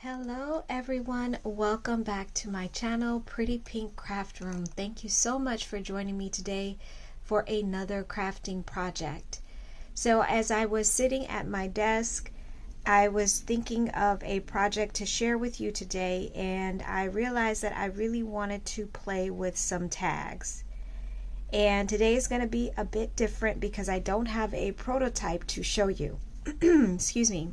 Hello everyone, welcome back to my channel, Pretty Pink Craft Room. Thank you so much for joining me today for another crafting project. So as I was sitting at my desk, I was thinking of a project to share with you today, and I realized that I really wanted to play with some tags. And today is going to be a bit different because I don't have a prototype to show you. Excuse me.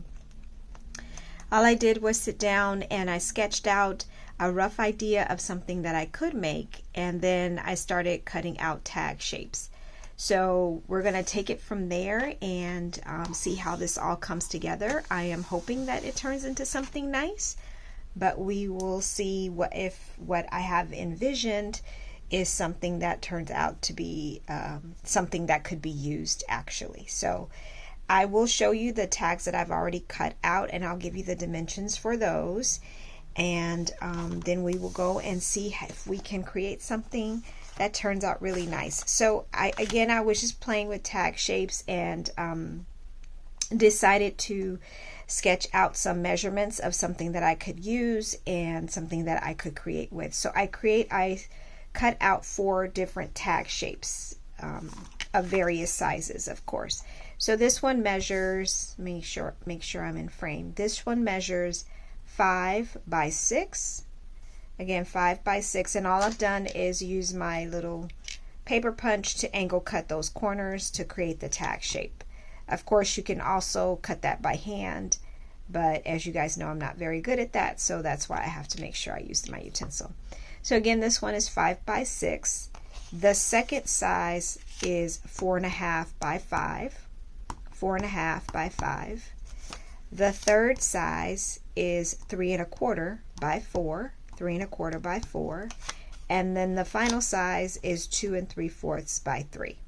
All I did was sit down and I sketched out a rough idea of something that I could make, and then I started cutting out tag shapes. So we're going to take it from there and see how this all comes together. I am hoping that it turns into something nice, but we will see if what I have envisioned is something that turns out to be something that could be used actually. So I will show you the tags that I've already cut out, and I'll give you the dimensions for those, and then we will go and see if we can create something that turns out really nice. So I was just playing with tag shapes and decided to sketch out some measurements of something that I could use and something that I could create with. So I cut out 4 different tag shapes of various sizes, of course. So this one measures, make sure I'm in frame. This one measures 5 by 6. Again, 5 by 6, and all I've done is use my little paper punch to angle cut those corners to create the tag shape. Of course, you can also cut that by hand, but as you guys know, I'm not very good at that, so that's why I have to make sure I use my utensil. So again, this one is 5 by 6. The second size is 4.5 by 5. 4.5 by 5. The third size is 3.25 by 4. 3.25 by 4. And then the final size is 2 3/4 by 3.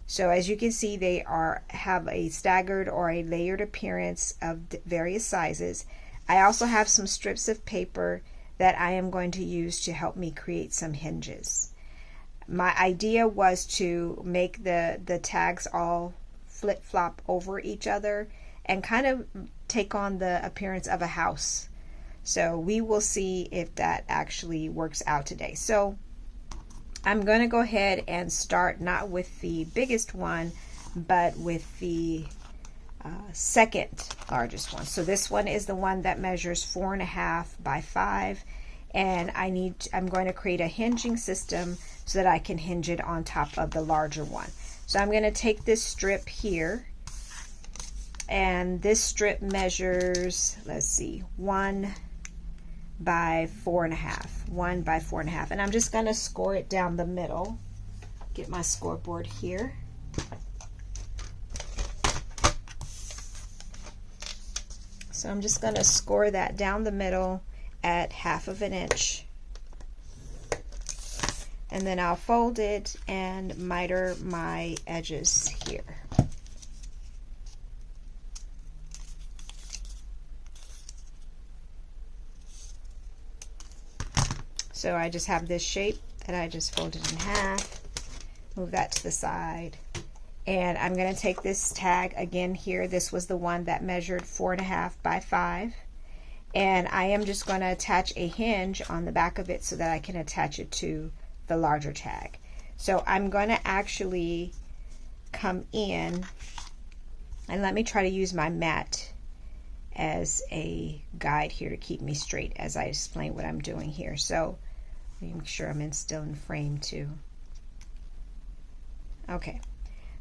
So as you can see, they have a staggered or a layered appearance of various sizes. I also have some strips of paper that I am going to use to help me create some hinges. My idea was to make the tags all flip-flop over each other and kind of take on the appearance of a house. So we will see if that actually works out today. So I'm going to go ahead and start not with the biggest one, but with the second largest one. So this one is the one that measures 4.5 by 5, and I'm going to create a hinging system so that I can hinge it on top of the larger one. So I'm going to take this strip here, and this strip measures, let's see, 1 by 4.5. 1 by 4.5, and I'm just going to score it down the middle. Get my scoreboard here. So I'm just going to score that down the middle at 1/2 inch. And then I'll fold it and miter my edges here. So I just have this shape that I just folded in half, move that to the side, and I'm going to take this tag again here. This was the one that measured 4.5 by 5, and I am just going to attach a hinge on the back of it so that I can attach it to the larger tag. So I'm going to actually come in, and let me try to use my mat as a guide here to keep me straight as I explain what I'm doing here. So let me make sure I'm still in frame too. Okay,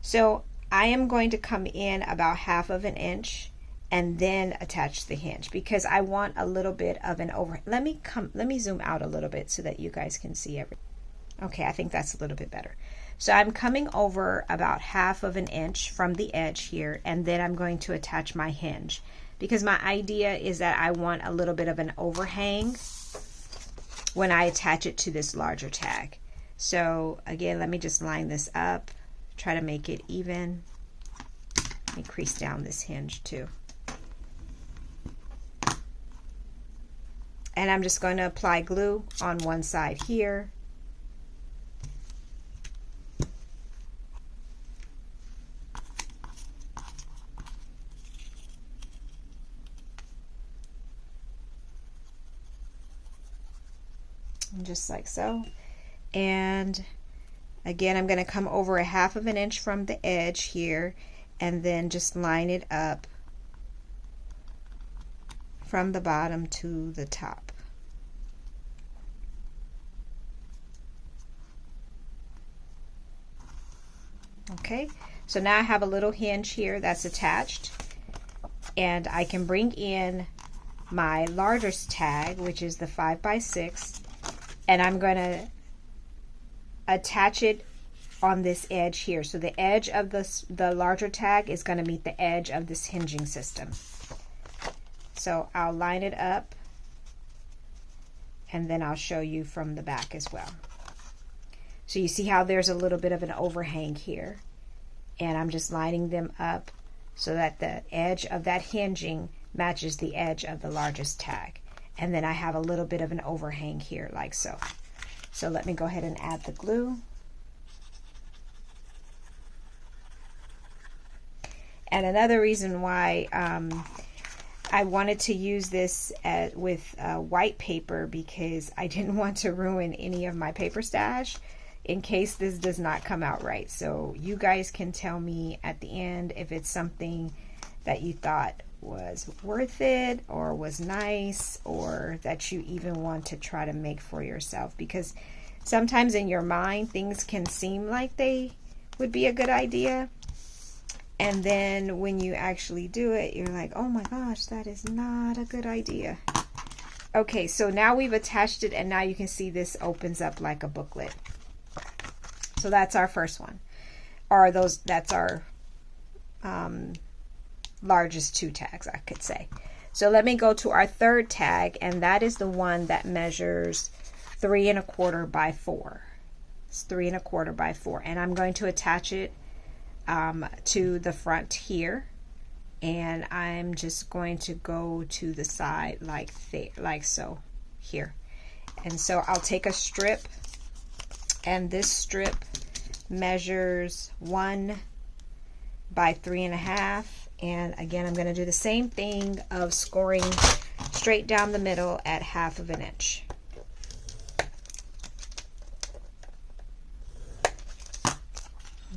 so I am going to come in about 1/2 inch and then attach the hinge because I want a little bit of an over. Let me zoom out a little bit so that you guys can see everything. Okay, I think that's a little bit better. So I'm coming over about 1/2 inch from the edge here, and then I'm going to attach my hinge because my idea is that I want a little bit of an overhang when I attach it to this larger tag. So again, let me just line this up, try to make it even. Let me crease down this hinge too. And I'm just going to apply glue on one side here. just like so. And again, I'm going to come over a 1/2 inch from the edge here and then just line it up from the bottom to the top. Okay, so now I have a little hinge here that's attached, and I can bring in my largest tag, which is the 5x6, and I'm going to attach it on this edge here. So the edge of the larger tag is going to meet the edge of this hinging system. So I'll line it up, and then I'll show you from the back as well. So you see how there's a little bit of an overhang here, and I'm just lining them up so that the edge of that hinging matches the edge of the largest tag. And then I have a little bit of an overhang here like so. So let me go ahead and add the glue. And another reason why I wanted to use this with white paper, because I didn't want to ruin any of my paper stash in case this does not come out right. So you guys can tell me at the end if it's something that you thought was worth it or was nice, or that you even want to try to make for yourself, because sometimes in your mind things can seem like they would be a good idea, and then when you actually do it, you're like, oh my gosh, that is not a good idea. Okay, so now we've attached it, and now you can see this opens up like a booklet. So that's our first one, or that's our largest 2 tags, I could say. So let me go to our third tag, and that is the one that measures 3 1/4 by 4. It's 3 1/4 by 4, and I'm going to attach it to the front here, and I'm just going to go to the side like so here. And so I'll take a strip, and this strip measures 1 by 3 1/2. And again, I'm going to do the same thing of scoring straight down the middle at 1/2 inch.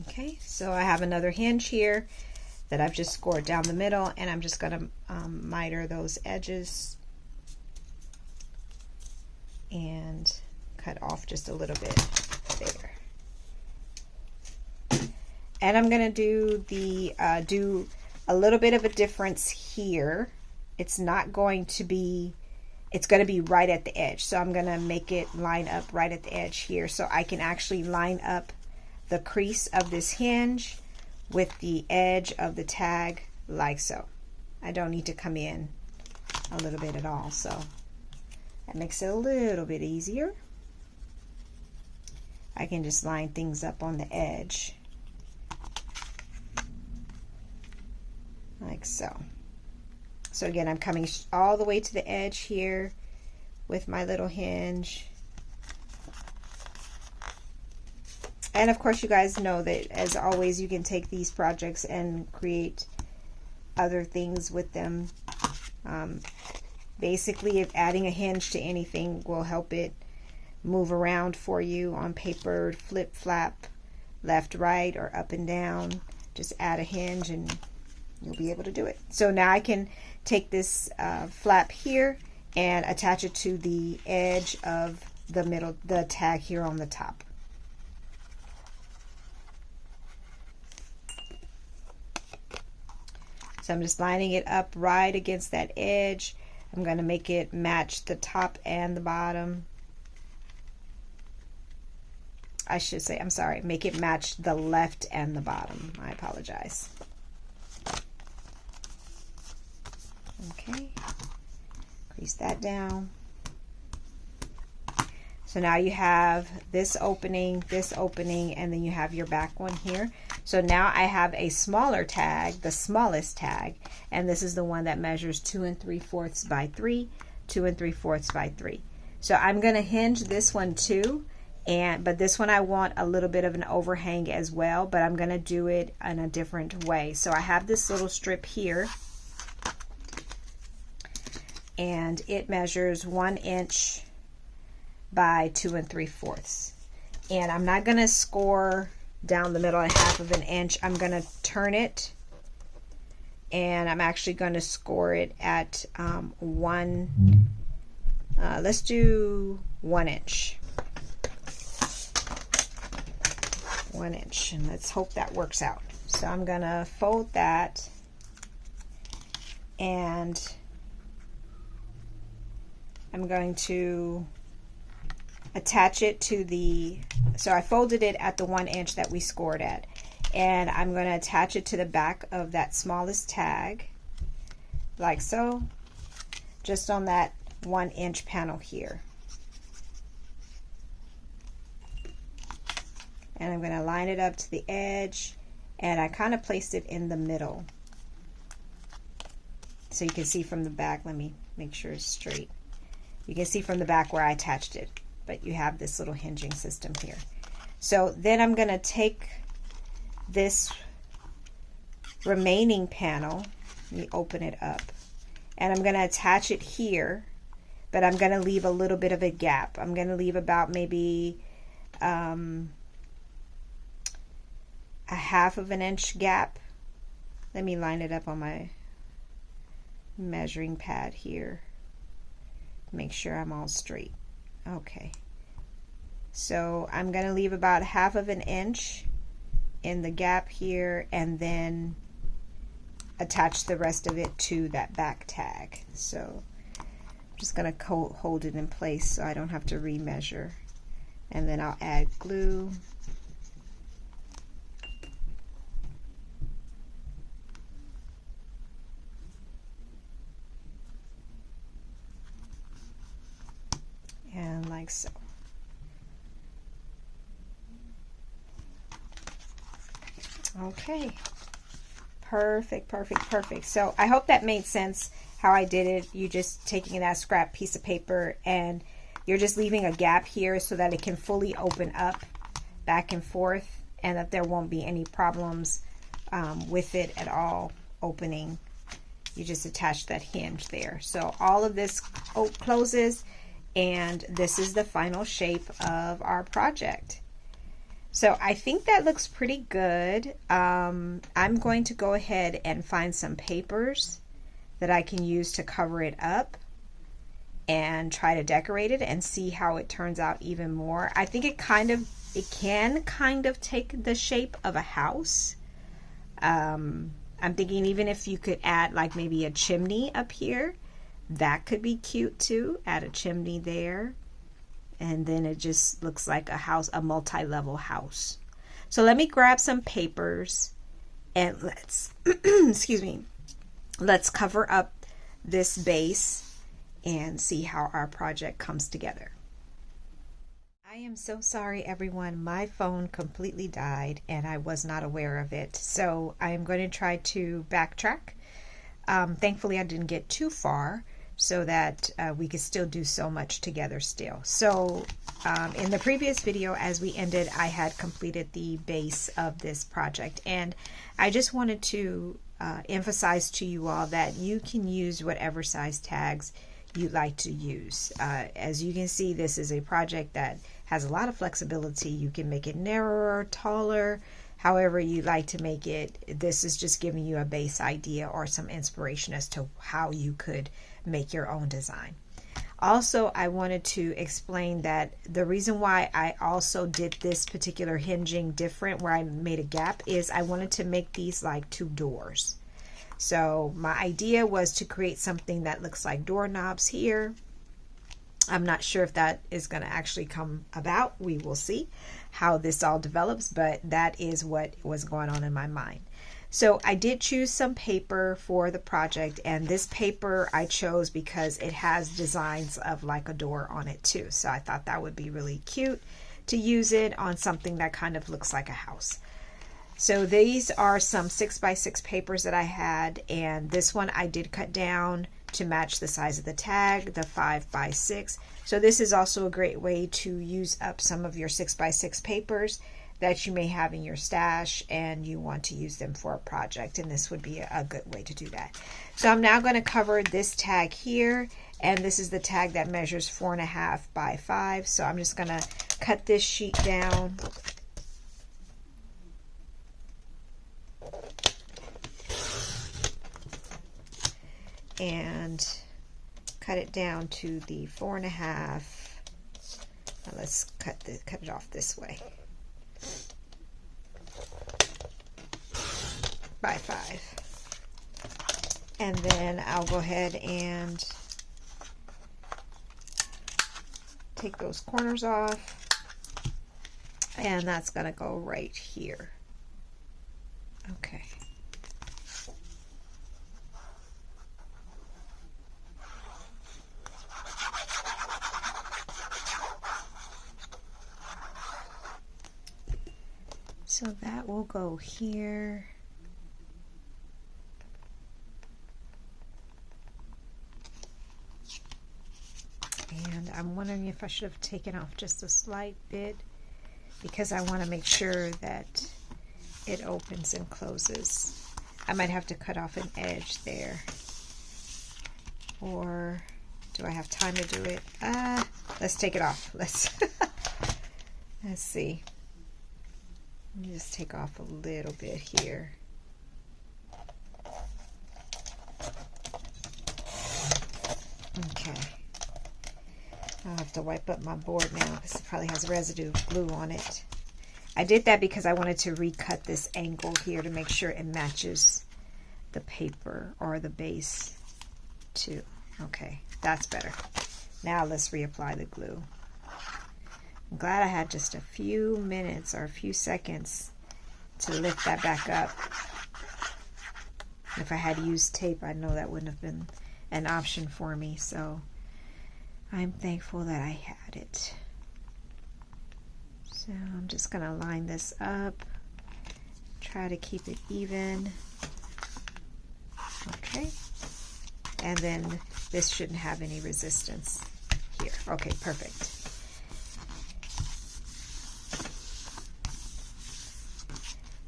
Okay, so I have another hinge here that I've just scored down the middle, and I'm just going to miter those edges and cut off just a little bit there. And I'm going to do a little bit of a difference here. It's not going to be, it's going to be right at the edge. So I'm going to make it line up right at the edge here, so I can actually line up the crease of this hinge with the edge of the tag like so. I don't need to come in a little bit at all, so that makes it a little bit easier. I can just line things up on the edge like so. So again, I'm coming all the way to the edge here with my little hinge. And of course, you guys know that, as always, you can take these projects and create other things with them. Basically, if adding a hinge to anything will help it move around for you on paper, flip, flap, left, right, or up and down. Just add a hinge and you'll be able to do it. So now I can take this flap here and attach it to the edge of the tag here on the top. So I'm just lining it up right against that edge. I'm going to make it match the top and the bottom. I should say, I'm sorry, make it match the left and the bottom. I apologize. Okay, crease that down. So now you have this opening, and then you have your back one here. So now I have a smaller tag, the smallest tag, and this is the one that measures 2 3/4 by 3, 2 3/4 by 3. So I'm going to hinge this one too, but this one I want a little bit of an overhang as well, but I'm going to do it in a different way. So I have this little strip here, and it measures 1 inch by 2 3/4. And I'm not going to score down the middle 1/2 inch. I'm going to turn it, and I'm actually going to score it at let's do 1 inch. 1 inch, and let's hope that works out. So I'm going to fold that, and I'm going to attach it to the, so I folded it at the 1 inch that we scored at, and I'm going to attach it to the back of that smallest tag, like so, just on that 1 inch panel here. And I'm going to line it up to the edge, and I kind of placed it in the middle. So you can see from the back, let me make sure it's straight. You can see from the back where I attached it, but you have this little hinging system here. So then I'm going to take this remaining panel, let me open it up, and I'm going to attach it here, but I'm going to leave a little bit of a gap. I'm going to leave about maybe a 1/2 inch gap. Let me line it up on my measuring pad here. Make sure I'm all straight. Okay. So I'm going to leave about 1/2 inch in the gap here, and then attach the rest of it to that back tag. So I'm just going to hold it in place so I don't have to remeasure. And then I'll add glue. And like so. Okay, perfect, perfect, perfect. So I hope that made sense how I did it. You just taking that scrap piece of paper and you're just leaving a gap here so that it can fully open up back and forth, and that there won't be any problems with it at all opening. You just attach that hinge there. So all of this closes, and this is the final shape of our project. So I think that looks pretty good. I'm going to go ahead and find some papers that I can use to cover it up and try to decorate it and see how it turns out even more. I think it can kind of take the shape of a house. I'm thinking even if you could add like maybe a chimney up here, that could be cute too. Add a chimney there, and then it just looks like a house, a multi-level house. So let me grab some papers and let's excuse me, let's cover up this base and see how our project comes together. I am so sorry everyone, my phone completely died and I was not aware of it, so I'm going to try to backtrack. Thankfully I didn't get too far, so that we could still do so much together still. So in the previous video, as we ended, I had completed the base of this project, and I just wanted to emphasize to you all that you can use whatever size tags you'd like to use. As you can see, this is a project that has a lot of flexibility. You can make it narrower, taller, however you like to make it. This is just giving you a base idea or some inspiration as to how you could make your own design. Also, I wanted to explain that the reason why I also did this particular hinging different, where I made a gap, is I wanted to make these like 2 doors. So my idea was to create something that looks like doorknobs here. I'm not sure if that is going to actually come about. We will see how this all develops, but that is what was going on in my mind. So I did choose some paper for the project, and this paper I chose because it has designs of like a door on it too. So I thought that would be really cute to use it on something that kind of looks like a house. So these are some 6x6 papers that I had, and this one I did cut down to match the size of the tag, the 5x6. So this is also a great way to use up some of your 6x6 papers that you may have in your stash and you want to use them for a project, and this would be a good way to do that. So I'm now going to cover this tag here, And this is the tag that measures 4.5 by 5. So I'm just gonna cut this sheet down. And cut it down to the 4.5. Now let's cut it off this way. By 5. And then I'll go ahead and take those corners off. And that's gonna go right here. Okay. So that will go here. And I'm wondering if I should have taken off just a slight bit because I want to make sure that it opens and closes. I might have to cut off an edge there. Or do I have time to do it? Let's take it off. Let's see. Let me just take off a little bit here. Okay. I'll have to wipe up my board now because it probably has residue of glue on it. I did that because I wanted to recut this angle here to make sure it matches the paper or the base too. Okay, that's better. Now let's reapply the glue. I'm glad I had just a few minutes or a few seconds to lift that back up. If I had used tape, I know that wouldn't have been an option for me, so I'm thankful that I had it. So I'm just going to line this up, try to keep it even. Okay, and then this shouldn't have any resistance here. Okay, perfect.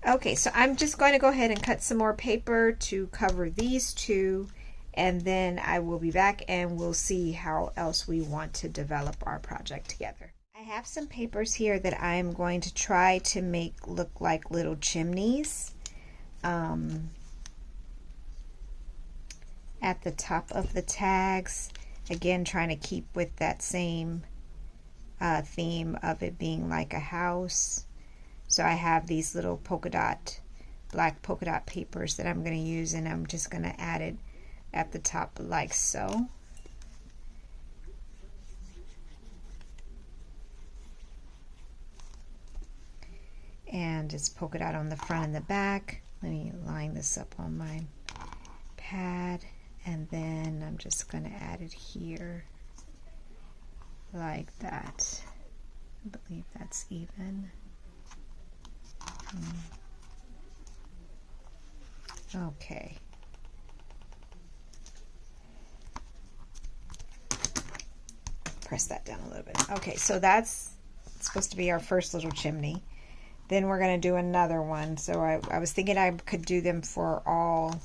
Okay, so I'm just going to go ahead and cut some more paper to cover these two, and then I will be back and we'll see how else we want to develop our project together. I have some papers here that I'm going to try to make look like little chimneys at the top of the tags. Again, trying to keep with that same theme of it being like a house. So I have these little black polka dot papers that I'm going to use, and I'm just going to add it at the top like so. And it's polka dot on the front and the back. Let me line this up on my pad, and then I'm just going to add it here like that. I believe that's even. Okay. Press that down a little bit. Okay, so that's supposed to be our first little chimney. Then we're going to do another one. So I was thinking I could do them for all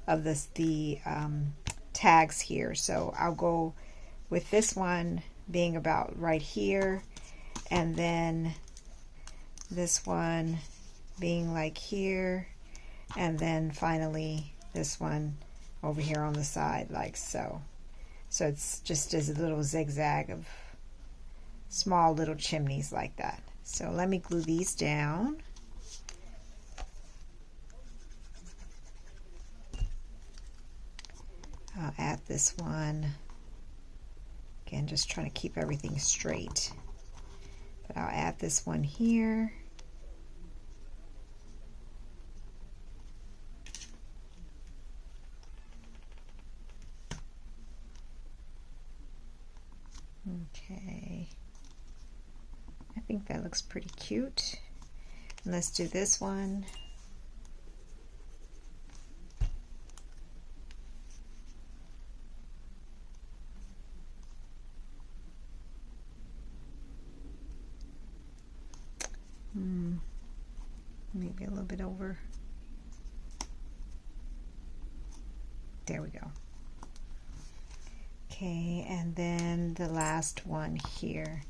of the tags here. So I'll go with this one being about right here, and then this one being like here, and then finally this one over here on the side like so. So it's just as a little zigzag of small little chimneys like that. So let me glue these down. I'll add this one. Again, just trying to keep everything straight. But I'll add this one here. Okay, I think that looks pretty cute. And let's do this one. Maybe a little bit over. There we go. Okay, and then the last one here.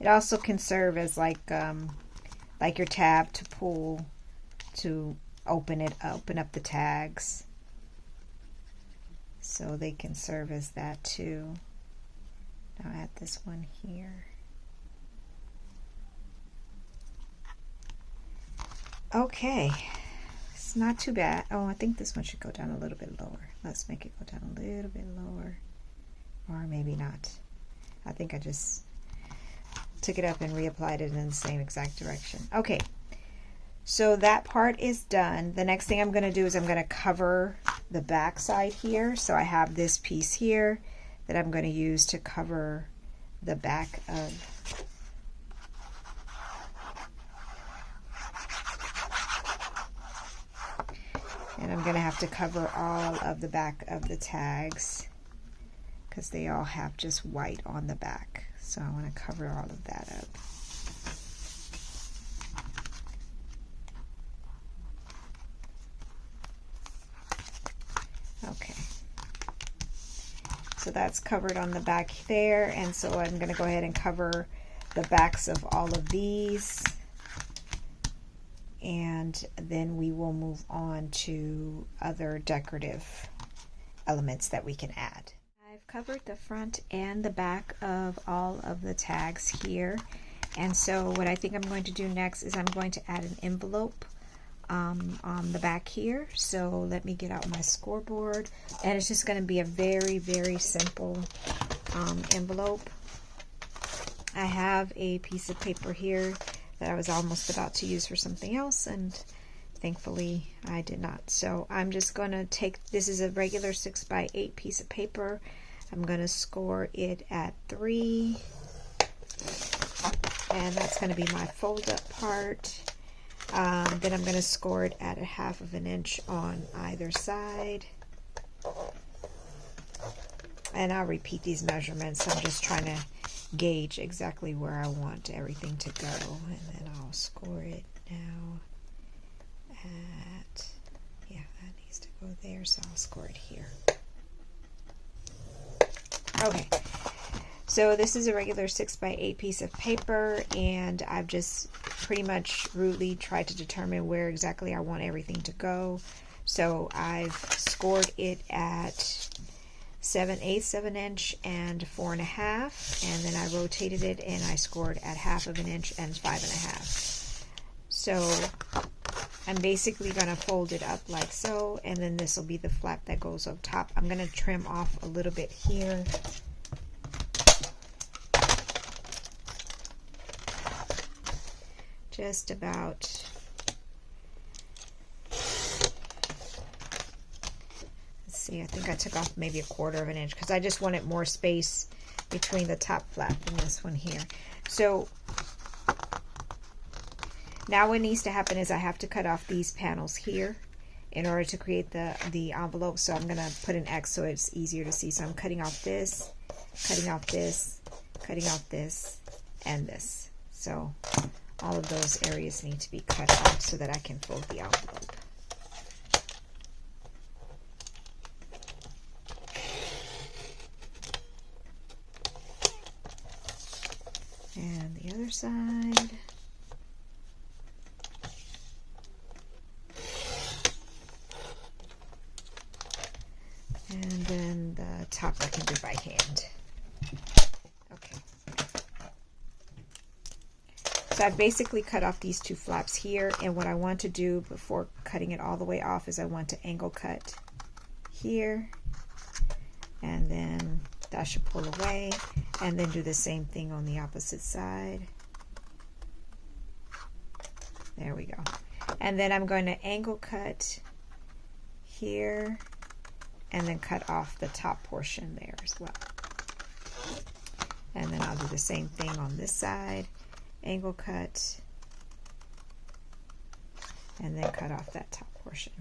It also can serve as like your tab to pull to open up the tags. So they can serve as that too. Now add this one here. Okay, it's not too bad. Oh, I think this one should go down a little bit lower. Let's make it go down a little bit lower. Or maybe not. I think I just took it up and reapplied it in the same exact direction. Okay, so that part is done. The next thing I'm going to do is I'm going to cover the back side here. So I have this piece here that I'm going to use to cover the back of and I'm going to have to cover all of the back of the tags because they all have just white on the back. So I want to cover all of that up. Okay. So that's covered on the back there, and so I'm going to go ahead and cover the backs of all of these. And then we will move on to other decorative elements that we can add. I've covered the front and the back of all of the tags here. And so what I think I'm going to do next is I'm going to add an envelope on the back here. So let me get out my scoreboard. And it's just going to be a very, very simple envelope. I have a piece of paper here that I was almost about to use for something else, and thankfully I did not. So I'm just going to take, this is a regular 6x8 piece of paper. I'm going to score it at 3, and that's going to be my fold up part. Then I'm going to score it at 1/2 inch on either side. And I'll repeat these measurements. I'm just trying to gauge exactly where I want everything to go, and then I'll score it now at, yeah, that needs to go there, so I'll score it here. Okay, so this is a regular 6x8 piece of paper, and I've just pretty much rudely tried to determine where exactly I want everything to go. So I've scored it at 7/8 of an inch and 4.5, and then I rotated it and I scored at 1/2 inch and 5.5. So I'm basically going to fold it up like so, and then this will be the flap that goes up top. I'm going to trim off a little bit here. Just about, see, I think I took off maybe 1/4 inch because I just wanted more space between the top flap and this one here. So now what needs to happen is I have to cut off these panels here in order to create the envelope. So I'm going to put an X so it's easier to see. So I'm cutting off this, cutting off this, cutting off this, and this. So all of those areas need to be cut off so that I can fold the envelope. And the other side. And then the top I can do by hand. Okay. So I've basically cut off these two flaps here, and what I want to do before cutting it all the way off is I want to angle cut here, and then that should pull away, and then do the same thing on the opposite side. There we go. And then I'm going to angle cut here, and then cut off the top portion there as well. And then I'll do the same thing on this side, angle cut, and then cut off that top portion.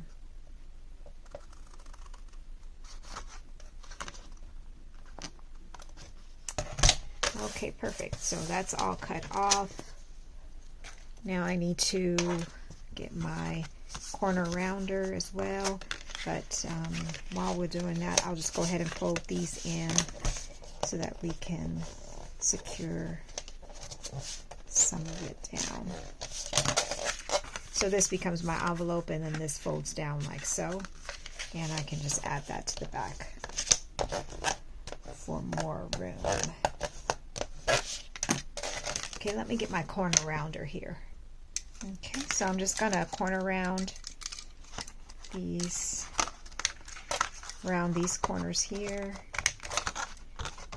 Okay, perfect. So that's all cut off. Now I need to get my corner rounder as well. But while we're doing that, I'll just go ahead and fold these in so that we can secure some of it down. So this becomes my envelope, and then this folds down like so. And I can just add that to the back for more room. Okay, let me get my corner rounder here. Okay, so I'm just gonna corner round these, round these corners here,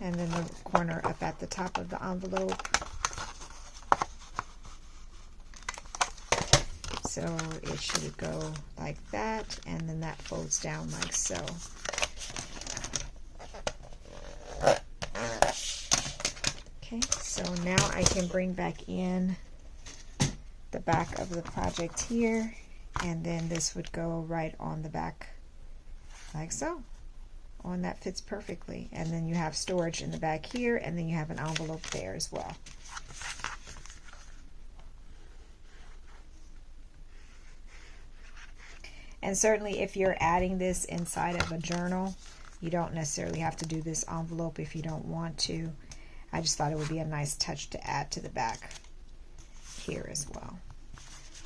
and then the corner up at the top of the envelope. So it should go like that, and then that folds down like so. Okay, so now I can bring back in the back of the project here, and then this would go right on the back like so. Oh, and that fits perfectly. And then you have storage in the back here, and then you have an envelope there as well. And certainly if you're adding this inside of a journal, you don't necessarily have to do this envelope if you don't want to. I just thought it would be a nice touch to add to the back here as well.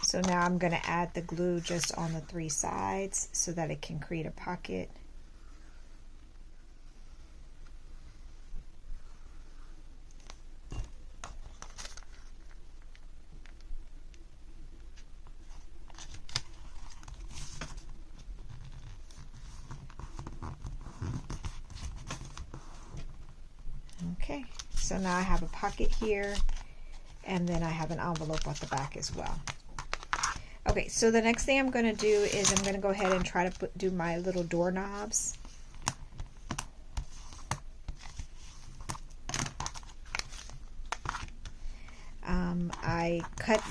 So now I'm going to add the glue just on the 3 sides so that it can create a pocket. Okay, so now I have a pocket here, and then I have an envelope at the back as well. Okay, so the next thing I'm going to do is I'm going to go ahead and try to do my little doorknobs. I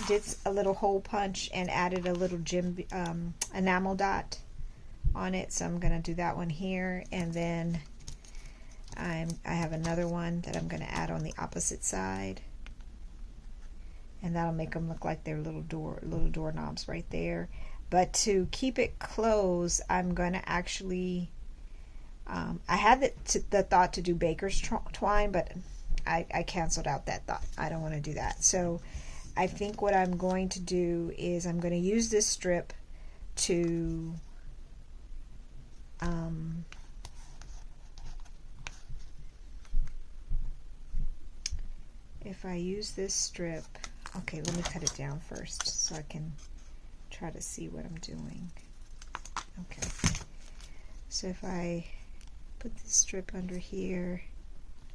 did a little hole punch and added a little enamel dot on it, so I'm going to do that one here, and then I have another one that I'm going to add on the opposite side, and that'll make them look like they're little doorknobs right there. But to keep it closed, I'm going to actually I had the thought to do baker's twine, but I canceled out that thought. I don't want to do that. So I think what I'm going to do is I'm going to use this strip to if I use this strip, okay, let me cut it down first so I can try to see what I'm doing. Okay, so if I put this strip under here,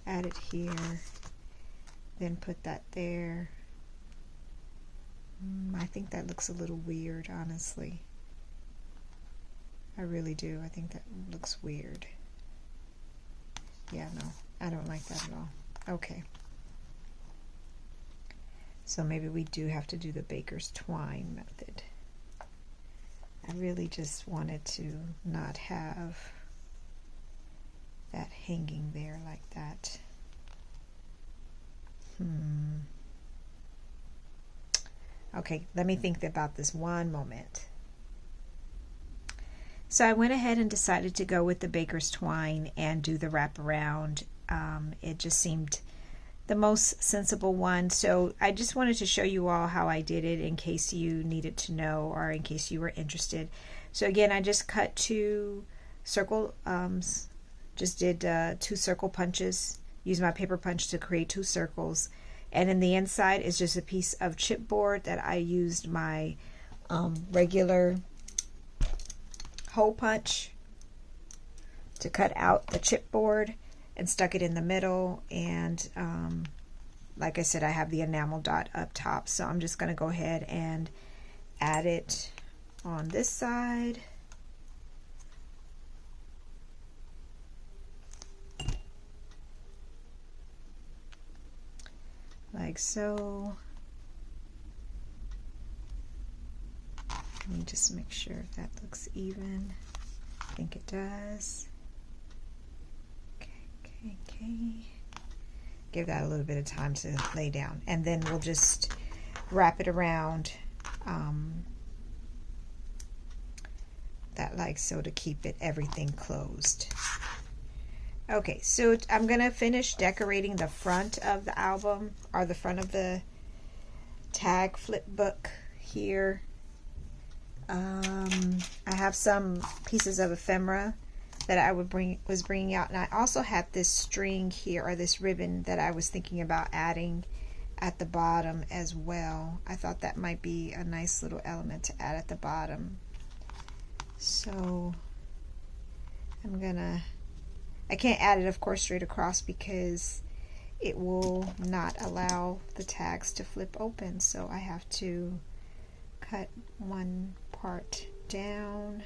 add it here, then put that there. I think that looks a little weird, honestly. I really do. I think that looks weird. Yeah, no, I don't like that at all. Okay. So maybe we do have to do the baker's twine method. I really just wanted to not have that hanging there like that. Okay, let me think about this one moment. So I went ahead and decided to go with the baker's twine and do the wraparound. It just seemed the most sensible one. So I just wanted to show you all how I did it in case you needed to know or in case you were interested. So again, I just cut 2 circle, just did 2 circle punches, used my paper punch to create 2 circles. And in the inside is just a piece of chipboard that I used my regular hole punch to cut out the chipboard and stuck it in the middle. And like I said, I have the enamel dot up top, so I'm just going to go ahead and add it on this side. Like so. Let me just make sure if that looks even. I think it does. Okay. Give that a little bit of time to lay down, and then we'll just wrap it around that like so to keep everything closed. Okay, so I'm gonna finish decorating the front of the album, or the front of the tag flip book here. I have some pieces of ephemera that I was bringing out, and I also had this string here, or this ribbon, that I was thinking about adding at the bottom as well. I thought that might be a nice little element to add at the bottom. So I can't add it, of course, straight across because it will not allow the tags to flip open. So I have to cut one part down.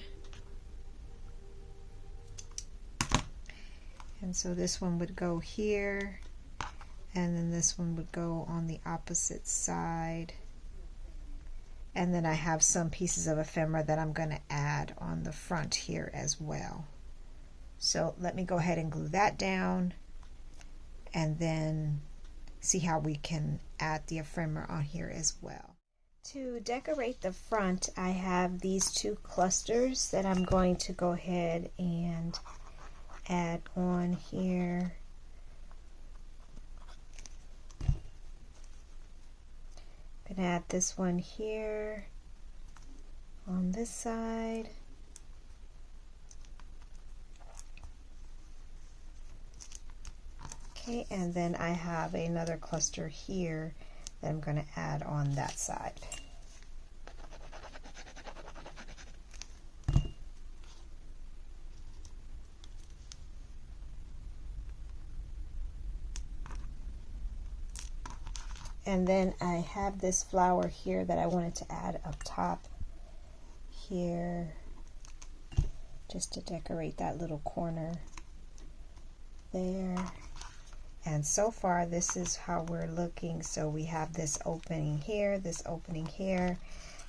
And so this one would go here, and then this one would go on the opposite side. And then I have some pieces of ephemera that I'm going to add on the front here as well. So let me go ahead and glue that down, and then see how we can add the ephemera on here as well. To decorate the front, I have these two clusters that I'm going to go ahead and add on here. I'm going to add this one here on this side. Okay, and then I have another cluster here that I'm going to add on that side. And then I have this flower here that I wanted to add up top here, just to decorate that little corner there. And so far, this is how we're looking. So we have this opening here, this opening here.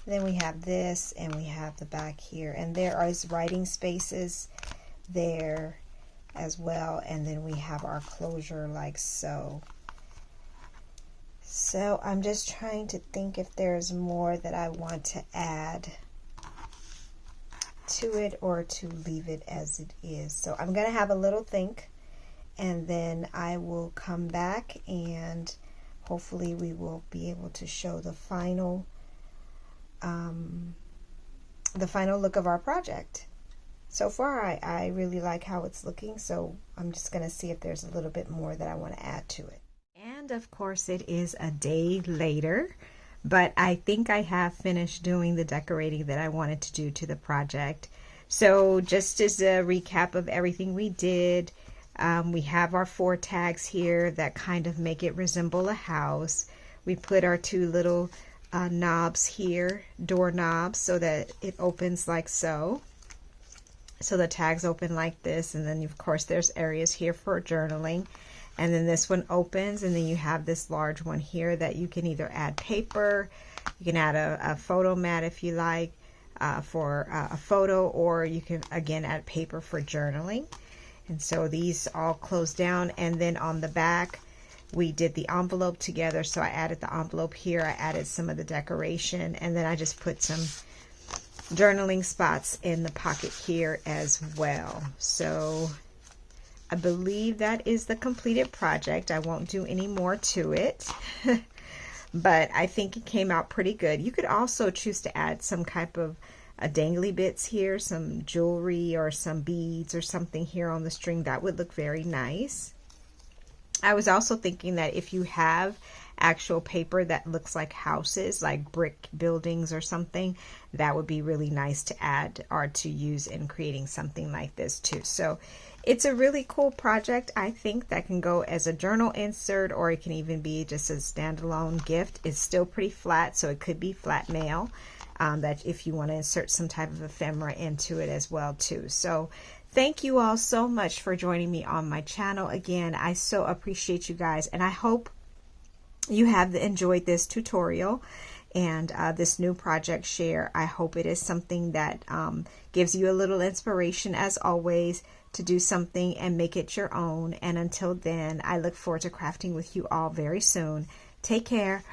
Then we have this, and we have the back here. And there is writing spaces there as well. And then we have our closure like so. So I'm just trying to think if there's more that I want to add to it, or to leave it as it is. So I'm going to have a little think, and then I will come back, and hopefully we will be able to show the final look of our project. So far I really like how it's looking, so I'm just going to see if there's a little bit more that I want to add to it. And of course it is a day later, but I think I have finished doing the decorating that I wanted to do to the project. So just as a recap of everything we did, we have our 4 tags here that kind of make it resemble a house. We put our 2 little knobs here, door knobs, so that it opens like so. So the tags open like this, and then of course there's areas here for journaling. And then this one opens, and then you have this large one here that you can either add paper, you can add a photo mat if you like for a photo, or you can again add paper for journaling. And so these all close down, and then on the back we did the envelope together. So I added the envelope here, I added some of the decoration, and then I just put some journaling spots in the pocket here as well. So I believe that is the completed project. I won't do any more to it, but I think it came out pretty good. You could also choose to add some type of dangly bits here, some jewelry or some beads or something here on the string. That would look very nice. I was also thinking that if you have actual paper that looks like houses, like brick buildings or something, that would be really nice to add or to use in creating something like this too. So it's a really cool project, I think, that can go as a journal insert, or it can even be just a standalone gift. It's still pretty flat, so it could be flat mail, that if you want to insert some type of ephemera into it as well too. So thank you all so much for joining me on my channel. Again, I so appreciate you guys, and I hope you have enjoyed this tutorial and this new project share. I hope it is something that gives you a little inspiration, as always, to do something and make it your own. And until then, I look forward to crafting with you all very soon. Take care.